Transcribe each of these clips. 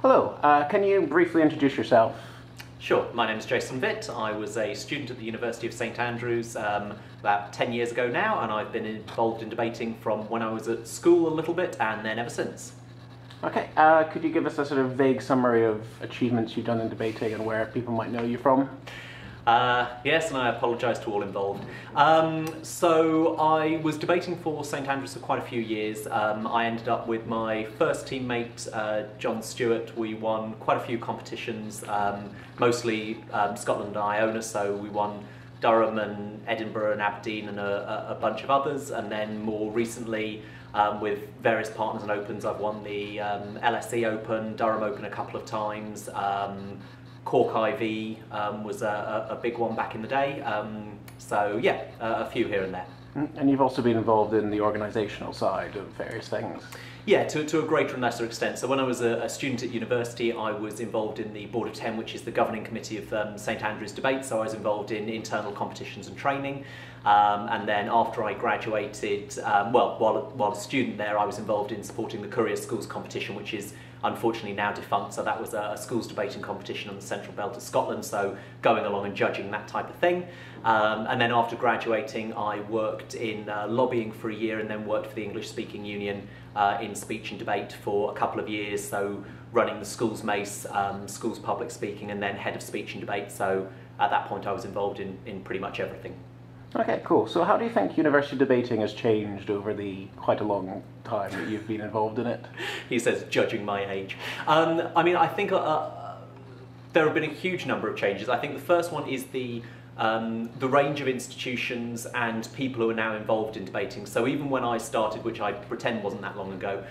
Hello, can you briefly introduce yourself? Sure, my name is Jason Vitt. I was a student at the University of St Andrews about 10 years ago now, and I've been involved in debating from when I was at school a little bit and then ever since. Okay, could you give us a sort of vague summary of achievements you've done in debating and where people might know you from? Yes, and I apologise to all involved. So I was debating for St Andrews for quite a few years. I ended up with my first teammate, John Stewart. We won quite a few competitions, mostly Scotland and Iona, so we won Durham and Edinburgh and Aberdeen and a bunch of others, and then more recently with various partners and opens, I've won the LSE Open, Durham Open a couple of times. Cork IV was a big one back in the day, so yeah, a few here and there. And you've also been involved in the organisational side of various things. Yeah, to a greater and lesser extent. So when I was a student at university, I was involved in the Board of 10, which is the governing committee of St Andrews Debate, so I was involved in internal competitions and training. And then after I graduated, while a student there, I was involved in supporting the Courier Schools competition, which is unfortunately now defunct. So that was a schools debating competition on the Central Belt of Scotland, so going along and judging that type of thing. And then after graduating, I worked in lobbying for a year and then worked for the English Speaking Union in speech and debate for a couple of years, so running the schools mace, schools public speaking, and then head of speech and debate. So at that point I was involved in pretty much everything. Okay, cool. So how do you think university debating has changed over the quite a long time that you've been involved in it? He says, judging my age. I mean, I think there have been a huge number of changes. I think the first one is the range of institutions and people who are now involved in debating. So even when I started, which I pretend wasn't that long ago,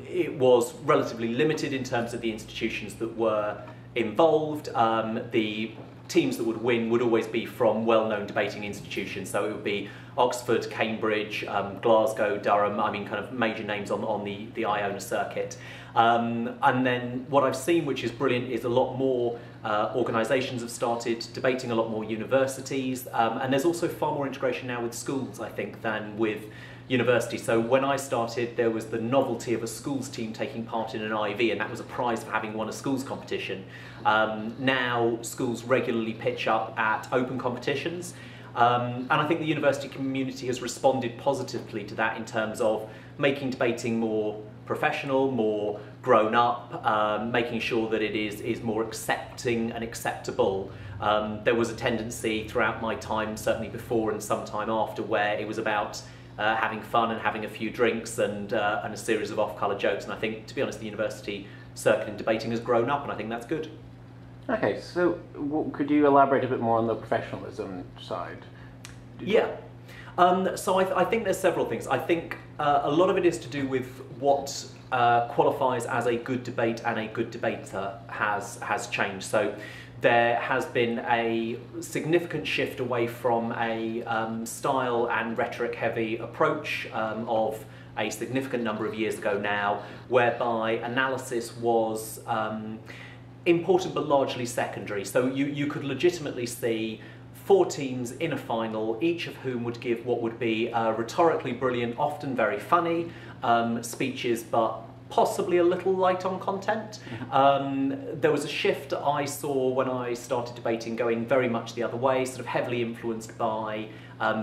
it was relatively limited in terms of the institutions that were involved. The teams that would win would always be from well-known debating institutions, so it would be Oxford, Cambridge, Glasgow, Durham, I mean kind of major names on the Iona circuit. And then what I've seen, which is brilliant, is a lot more organisations have started debating, a lot more universities, and there's also far more integration now with schools, I think, than with university. So when I started, there was the novelty of a schools team taking part in an IV, and that was a prize for having won a schools competition. Now schools regularly pitch up at open competitions, and I think the university community has responded positively to that in terms of making debating more professional, more grown up, making sure that it is more accepting and acceptable. There was a tendency throughout my time, certainly before and some time after, where it was about having fun and having a few drinks and a series of off-colour jokes. And I think, to be honest, the university circuit in debating has grown up, and I think that's good. Okay, so could you elaborate a bit more on the professionalism side? Yeah. So I think there's several things. I think a lot of it is to do with what qualifies as a good debate and a good debater has changed. So there has been a significant shift away from a style and rhetoric heavy approach of a significant number of years ago now, whereby analysis was important but largely secondary. So you could legitimately see 4 teams in a final, each of whom would give what would be rhetorically brilliant, often very funny speeches, but possibly a little light on content. There was a shift I saw when I started debating going very much the other way, sort of heavily influenced by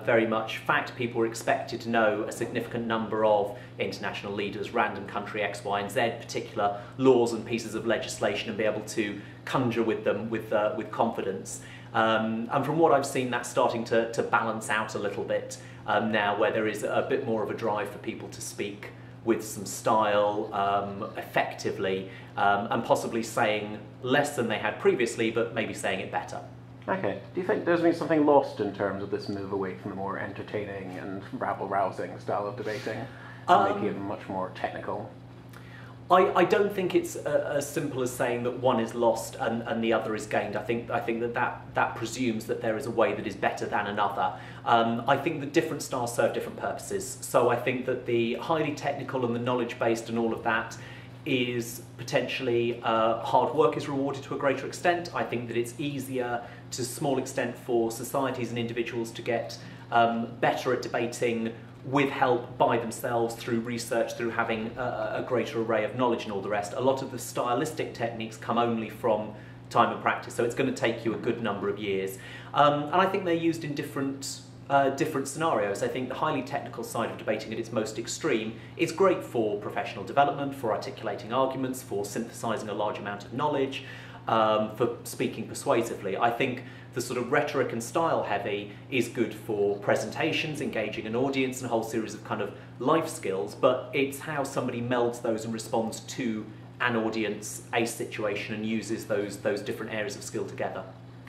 very much fact. People were expected to know a significant number of international leaders, random country X, Y, and Z, particular laws and pieces of legislation, and be able to conjure with them with confidence. And from what I've seen, that's starting to balance out a little bit now, where there is a bit more of a drive for people to speak with some style, effectively, and possibly saying less than they had previously, but maybe saying it better. Okay. Do you think there's been something lost in terms of this move away from the more entertaining and rabble-rousing style of debating, and making it much more technical? I don't think it's as simple as saying that one is lost and the other is gained. I think that presumes that there is a way that is better than another. I think that different styles serve different purposes. So I think that the highly technical and the knowledge-based and all of that is potentially hard work is rewarded to a greater extent. I think that it's easier to a small extent for societies and individuals to get better at debating with help by themselves through research, through having a greater array of knowledge and all the rest. A lot of the stylistic techniques come only from time and practice, so it's going to take you a good number of years. And I think they're used in different scenarios. I think the highly technical side of debating at its most extreme is great for professional development, for articulating arguments, for synthesizing a large amount of knowledge, for speaking persuasively. I think the sort of rhetoric and style heavy is good for presentations, engaging an audience, and a whole series of kind of life skills, but it's how somebody melds those and responds to an audience, a situation, and uses those different areas of skill together.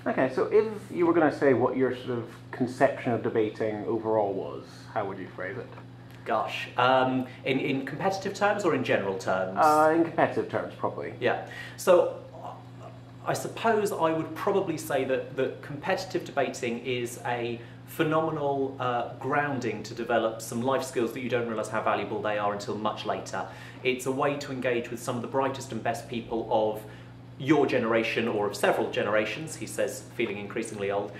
Okay, so if you were going to say what your sort of conception of debating overall was, how would you phrase it? Gosh, in competitive terms or in general terms? In competitive terms, probably. Yeah. So I suppose I would probably say that competitive debating is a phenomenal grounding to develop some life skills that you don't realise how valuable they are until much later. It's a way to engage with some of the brightest and best people of your generation, or of several generations, he says, feeling increasingly old,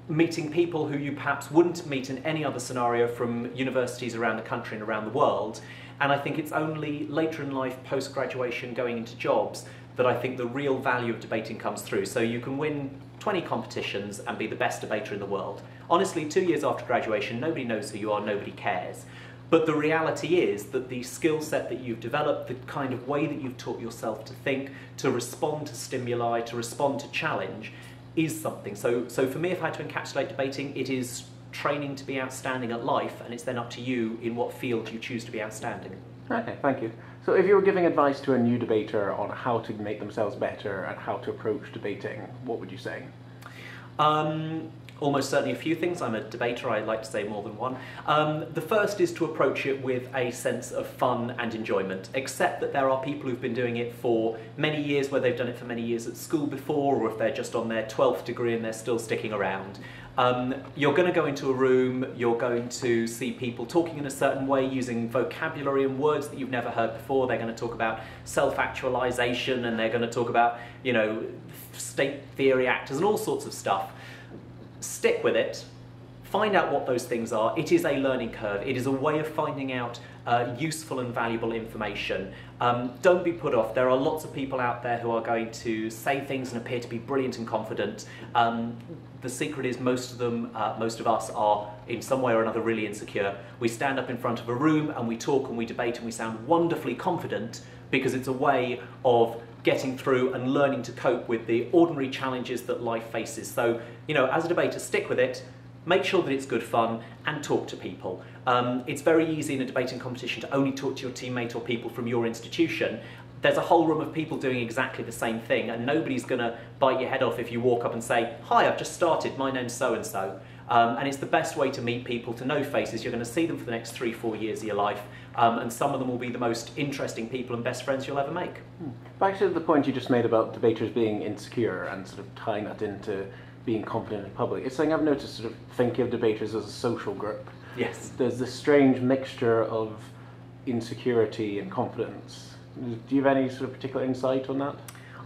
meeting people who you perhaps wouldn't meet in any other scenario from universities around the country and around the world. And I think it's only later in life, post-graduation, going into jobs, that I think the real value of debating comes through. So you can win 20 competitions and be the best debater in the world. Honestly, 2 years after graduation, nobody knows who you are, nobody cares. But the reality is that the skill set that you've developed, the kind of way that you've taught yourself to think, to respond to stimuli, to respond to challenge, is something. So for me, if I had to encapsulate debating, it is training to be outstanding at life, and it's then up to you in what field you choose to be outstanding. Okay, thank you. So if you were giving advice to a new debater on how to make themselves better and how to approach debating, what would you say? Almost certainly a few things. I'm a debater, I like to say more than one. The first is to approach it with a sense of fun and enjoyment. Accept that there are people who've been doing it for many years, where they've done it for many years at school before, or if they're just on their 12th degree and they're still sticking around. You're going to go into a room, you're going to see people talking in a certain way, using vocabulary and words that you've never heard before. They're going to talk about self-actualization, and they're going to talk about, you know, state theory actors and all sorts of stuff. Stick with it, find out what those things are. It is a learning curve. It is a way of finding out useful and valuable information. Don't be put off. There are lots of people out there who are going to say things and appear to be brilliant and confident. The secret is most of us are in some way or another really insecure. We stand up in front of a room and we talk and we debate and we sound wonderfully confident because it's a way of getting through and learning to cope with the ordinary challenges that life faces. So, you know, as a debater, stick with it, make sure that it's good fun, and talk to people. It's very easy in a debating competition to only talk to your teammate or people from your institution. There's a whole room of people doing exactly the same thing, and nobody's going to bite your head off if you walk up and say, "Hi, I've just started, my name's so-and-so." And it's the best way to meet people, to know faces. You're going to see them for the next 3-4 years of your life, and some of them will be the most interesting people and best friends you'll ever make. Back to the point you just made about debaters being insecure and sort of tying that into being confident in public. It's something I've noticed, sort of thinking of debaters as a social group. Yes. There's this strange mixture of insecurity and confidence. Do you have any sort of particular insight on that?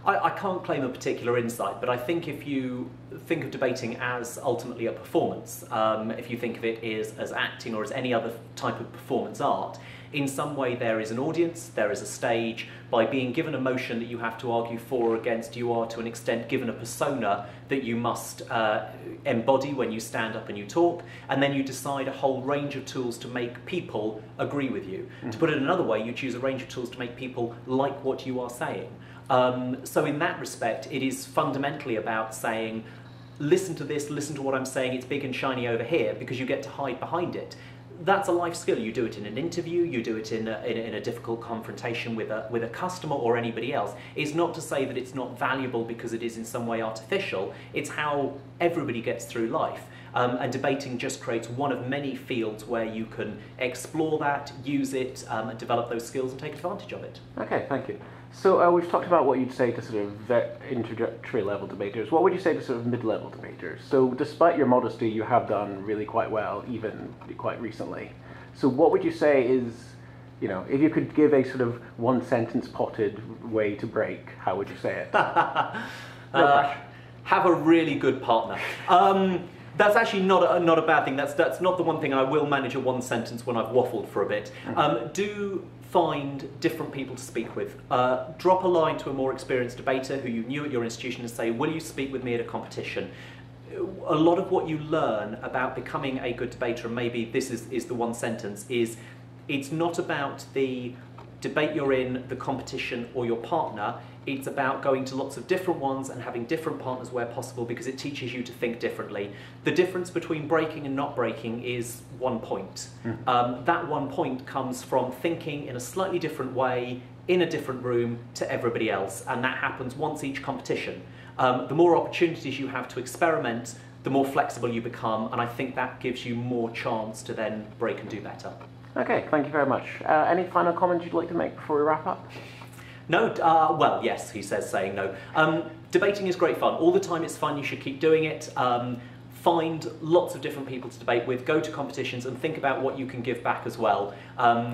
I can't claim a particular insight, but I think if you think of debating as ultimately a performance, if you think of it as acting or as any other type of performance art, in some way there is an audience, there is a stage. By being given a motion that you have to argue for or against, you are to an extent given a persona that you must embody when you stand up and you talk, and then you decide a whole range of tools to make people agree with you. To put it another way, you choose a range of tools to make people like what you are saying. So in that respect, it is fundamentally about saying, listen to this, listen to what I'm saying, it's big and shiny over here, because you get to hide behind it. That's a life skill. You do it in an interview, you do it in a difficult confrontation with a customer or anybody else. It's not to say that it's not valuable because it is in some way artificial. It's how everybody gets through life. And debating just creates one of many fields where you can explore that, use it, and develop those skills and take advantage of it. Okay, thank you. So we've talked about what you'd say to sort of introductory level debaters. What would you say to sort of mid-level debaters? So despite your modesty, you have done really quite well, even quite recently. So what would you say is, you know, if you could give a sort of one-sentence potted way to break, how would you say it? Have a really good partner. That's actually not a bad thing. That's not the one thing. I will manage a one sentence when I've waffled for a bit. Do find different people to speak with. Drop a line to a more experienced debater who you knew at your institution and say, will you speak with me at a competition? A lot of what you learn about becoming a good debater, and maybe this is the one sentence, is it's not about the debate you're in, the competition, or your partner. It's about going to lots of different ones and having different partners where possible, because it teaches you to think differently. The difference between breaking and not breaking is 1 point. That 1 point comes from thinking in a slightly different way, in a different room to everybody else, and that happens once each competition. The more opportunities you have to experiment, the more flexible you become, and I think that gives you more chance to then break and do better. Okay, thank you very much. Any final comments you'd like to make before we wrap up? No, well, yes, he says, saying no. Debating is great fun. All the time it's fun, you should keep doing it. Find lots of different people to debate with, go to competitions and think about what you can give back as well.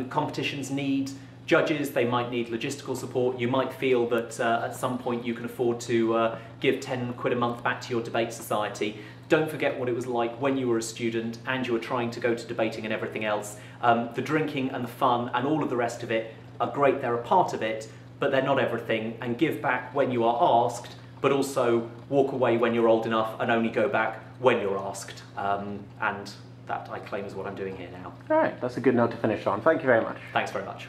Competitions need judges, they might need logistical support. You might feel that at some point you can afford to give 10 quid a month back to your debate society. Don't forget what it was like when you were a student and you were trying to go to debating and everything else. The drinking and the fun and all of the rest of it are great, they're a part of it, but they're not everything, and give back when you are asked, but also walk away when you're old enough and only go back when you're asked. And that, I claim, is what I'm doing here now. All right, that's a good note to finish on. Thank you very much. Thanks very much.